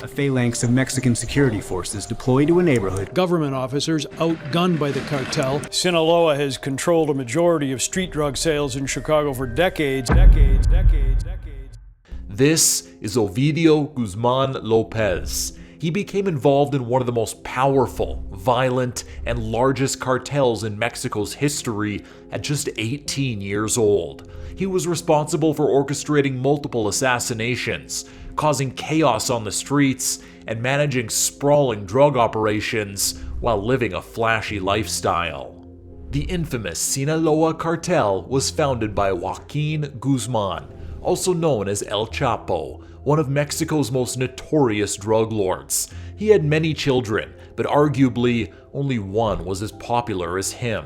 A phalanx of Mexican security forces deploy to a neighborhood. Government officers outgunned by the cartel. Sinaloa has controlled a majority of street drug sales in Chicago for decades. This is Ovidio Guzman Lopez. He became involved in one of the most powerful, violent, and largest cartels in Mexico's history at just 18 years old. He was responsible for orchestrating multiple assassinations, causing chaos on the streets, and managing sprawling drug operations while living a flashy lifestyle. The infamous Sinaloa Cartel was founded by Joaquin Guzman, also known as El Chapo, one of Mexico's most notorious drug lords. He had many children, but arguably only one was as popular as him.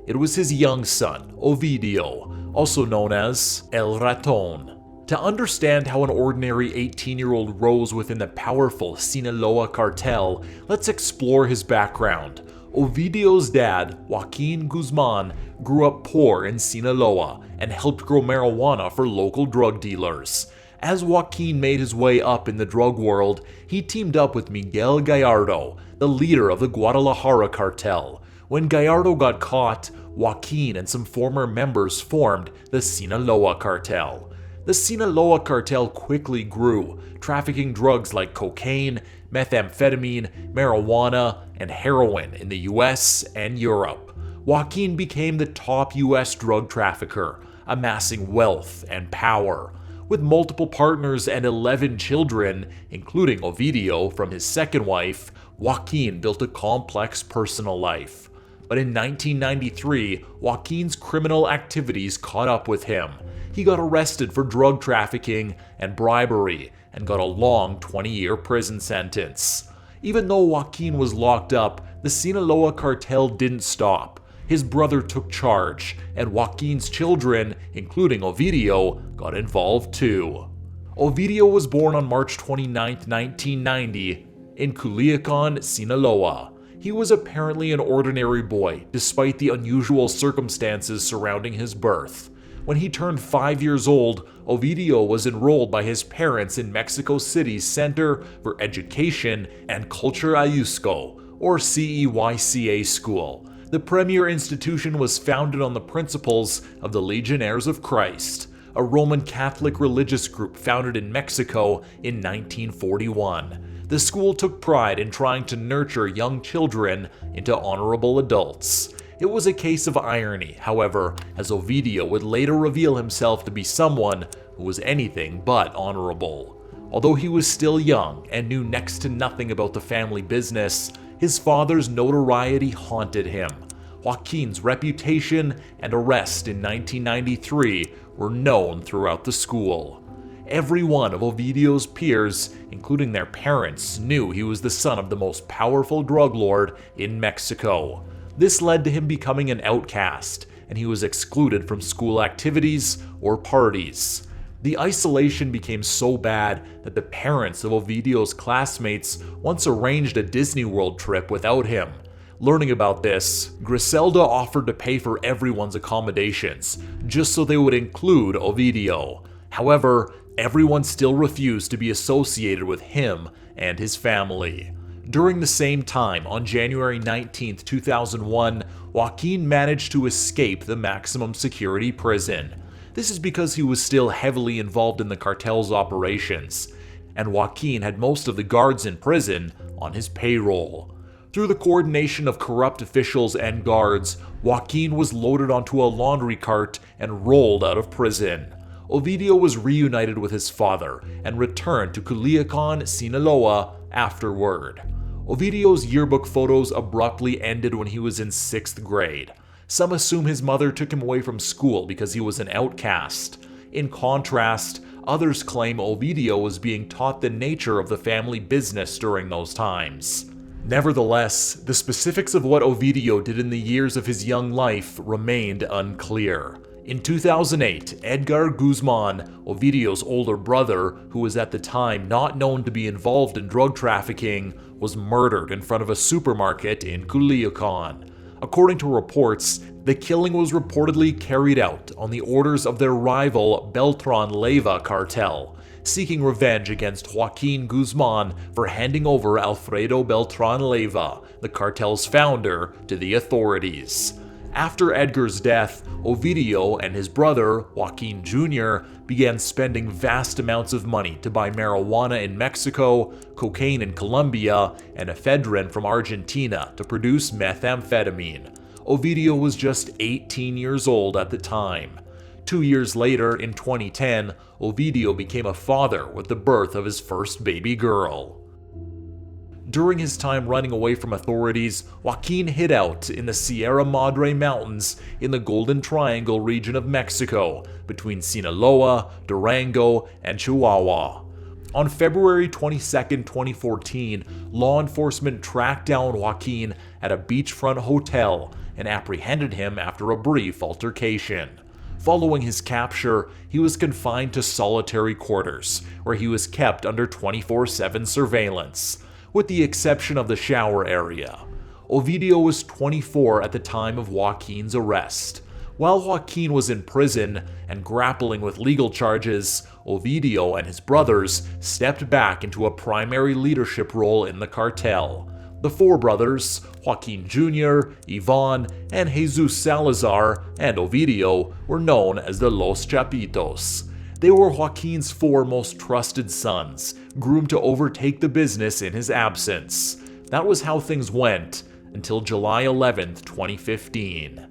It was his young son, Ovidio, also known as El Raton. To understand how an ordinary 18-year-old rose within the powerful Sinaloa Cartel, let's explore his background. Ovidio's dad, Joaquin Guzman, grew up poor in Sinaloa and helped grow marijuana for local drug dealers. As Joaquin made his way up in the drug world, he teamed up with Miguel Gallardo, the leader of the Guadalajara cartel. When Gallardo got caught, Joaquin and some former members formed the Sinaloa Cartel. The Sinaloa Cartel quickly grew, trafficking drugs like cocaine, methamphetamine, marijuana, and heroin in the US and Europe. Joaquin became the top US drug trafficker, amassing wealth and power. With multiple partners and 11 children, including Ovidio from his second wife, Joaquin built a complex personal life. But in 1993, Joaquin's criminal activities caught up with him. He got arrested for drug trafficking and bribery and got a long 20-year prison sentence. Even though Joaquin was locked up, the Sinaloa Cartel didn't stop. His brother took charge, and Joaquin's children, including Ovidio, got involved too. Ovidio was born on March 29, 1990, in Culiacan, Sinaloa. He was apparently an ordinary boy, despite the unusual circumstances surrounding his birth. When he turned 5 years old, Ovidio was enrolled by his parents in Mexico City's Center for Education and Culture Ayusco, or CEYCA school. The premier institution was founded on the principles of the Legionnaires of Christ, a Roman Catholic religious group founded in Mexico in 1941. The school took pride in trying to nurture young children into honorable adults. It was a case of irony, however, as Ovidio would later reveal himself to be someone who was anything but honorable. Although he was still young and knew next to nothing about the family business, his father's notoriety haunted him. Joaquin's reputation and arrest in 1993 were known throughout the school. Every one of Ovidio's peers, including their parents, knew he was the son of the most powerful drug lord in Mexico. This led to him becoming an outcast, and he was excluded from school activities or parties. The isolation became so bad that the parents of Ovidio's classmates once arranged a Disney World trip without him. Learning about this, Griselda offered to pay for everyone's accommodations, just so they would include Ovidio. However, everyone still refused to be associated with him and his family. During the same time, on January 19, 2001, Joaquin managed to escape the maximum security prison. This is because he was still heavily involved in the cartel's operations, and Joaquin had most of the guards in prison on his payroll. Through the coordination of corrupt officials and guards, Joaquin was loaded onto a laundry cart and rolled out of prison. Ovidio was reunited with his father and returned to Culiacan, Sinaloa afterward. Ovidio's yearbook photos abruptly ended when he was in 6th grade. Some assume his mother took him away from school because he was an outcast. In contrast, others claim Ovidio was being taught the nature of the family business during those times. Nevertheless, the specifics of what Ovidio did in the years of his young life remained unclear. In 2008, Edgar Guzman, Ovidio's older brother, who was at the time not known to be involved in drug trafficking, was murdered in front of a supermarket in Culiacan. According to reports, the killing was reportedly carried out on the orders of their rival Beltran Leyva cartel. seeking revenge against Joaquin Guzman for handing over Alfredo Beltran Leyva, the cartel's founder, to the authorities. After Edgar's death, Ovidio and his brother, Joaquin Jr., began spending vast amounts of money to buy marijuana in Mexico, cocaine in Colombia, and ephedrine from Argentina to produce methamphetamine. Ovidio was just 18 years old at the time. 2 years later, in 2010, Ovidio became a father with the birth of his first baby girl. During his time running away from authorities, Joaquin hid out in the Sierra Madre Mountains in the Golden Triangle region of Mexico, between Sinaloa, Durango, and Chihuahua. On February 22, 2014, law enforcement tracked down Joaquin at a beachfront hotel and apprehended him after a brief altercation. Following his capture, he was confined to solitary quarters, where he was kept under 24/7 surveillance, with the exception of the shower area. Ovidio was 24 at the time of Joaquin's arrest. While Joaquin was in prison and grappling with legal charges, Ovidio and his brothers stepped back into a primary leadership role in the cartel. The four brothers, Joaquin Jr., Ivan, and Jesus Salazar, and Ovidio, were known as the Los Chapitos. They were Joaquin's four most trusted sons, groomed to overtake the business in his absence. That was how things went until July 11, 2015.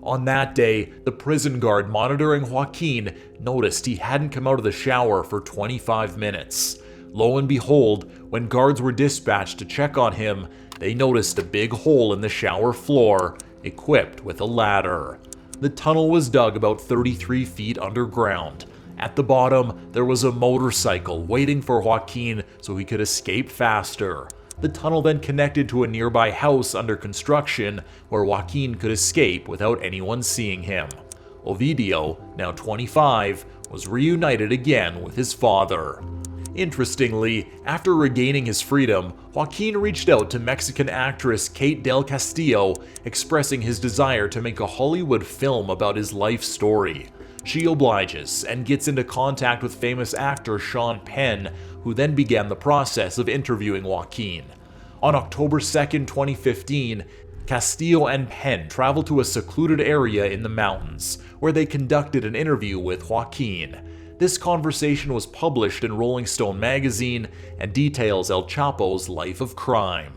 On that day, the prison guard monitoring Joaquin noticed he hadn't come out of the shower for 25 minutes. Lo and behold, when guards were dispatched to check on him, they noticed a big hole in the shower floor, equipped with a ladder. The tunnel was dug about 33 feet underground. At the bottom, there was a motorcycle waiting for Joaquin so he could escape faster. The tunnel then connected to a nearby house under construction where Joaquin could escape without anyone seeing him. Ovidio, now 25, was reunited again with his father. Interestingly, after regaining his freedom, Joaquin reached out to Mexican actress Kate Del Castillo, expressing his desire to make a Hollywood film about his life story. She obliges and gets into contact with famous actor Sean Penn, who then began the process of interviewing Joaquin. On October 2, 2015, Castillo and Penn traveled to a secluded area in the mountains, where they conducted an interview with Joaquin. This conversation was published in Rolling Stone magazine and details El Chapo's life of crime.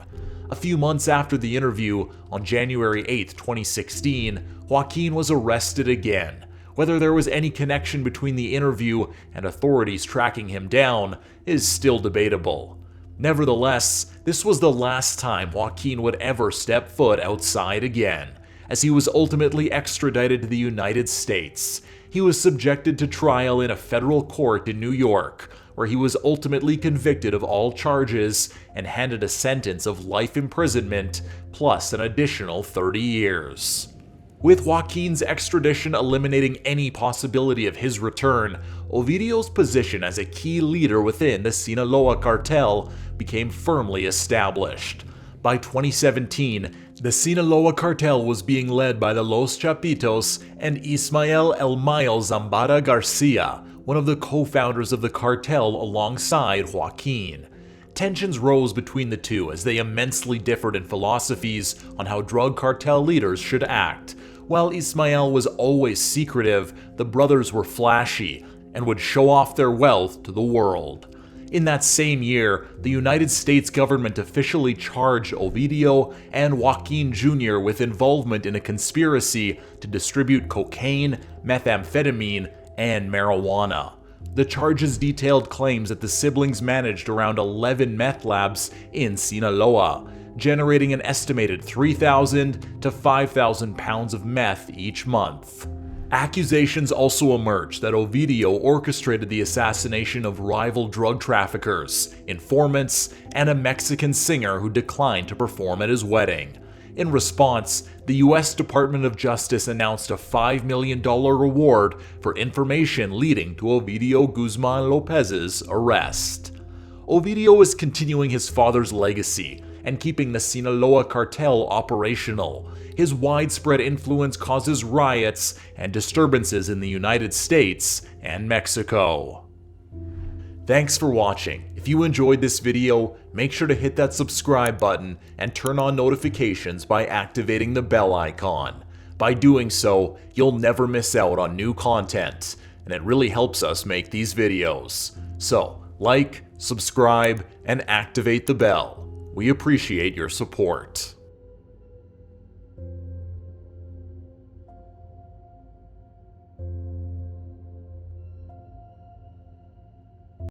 A few months after the interview, on January 8, 2016, Joaquin was arrested again. Whether there was any connection between the interview and authorities tracking him down is still debatable. Nevertheless, this was the last time Joaquin would ever step foot outside again, as he was ultimately extradited to the United States. He was subjected to trial in a federal court in New York, where he was ultimately convicted of all charges and handed a sentence of life imprisonment plus an additional 30 years. With Joaquin's extradition eliminating any possibility of his return, Ovidio's position as a key leader within the Sinaloa Cartel became firmly established. By 2017, the Sinaloa Cartel was being led by the Los Chapitos and Ismael El Mayo Zambada Garcia, one of the co-founders of the cartel alongside Joaquin. Tensions rose between the two as they immensely differed in philosophies on how drug cartel leaders should act. While Ismael was always secretive, the brothers were flashy and would show off their wealth to the world. In that same year, the United States government officially charged Ovidio and Joaquin Jr. with involvement in a conspiracy to distribute cocaine, methamphetamine, and marijuana. The charges detailed claims that the siblings managed around 11 meth labs in Sinaloa, generating an estimated 3,000 to 5,000 pounds of meth each month. Accusations also emerged that Ovidio orchestrated the assassination of rival drug traffickers, informants, and a Mexican singer who declined to perform at his wedding. In response, the U.S. Department of Justice announced a $5 million reward for information leading to Ovidio Guzman Lopez's arrest. Ovidio is continuing his father's legacy and keeping the Sinaloa Cartel operational. His widespread influence causes riots and disturbances in the United States and Mexico. Thanks for watching. If you enjoyed this video, make sure to hit that subscribe button and turn on notifications by activating the bell icon. By doing so, you'll never miss out on new content, and it really helps us make these videos. So, like, subscribe, and activate the bell. We appreciate your support.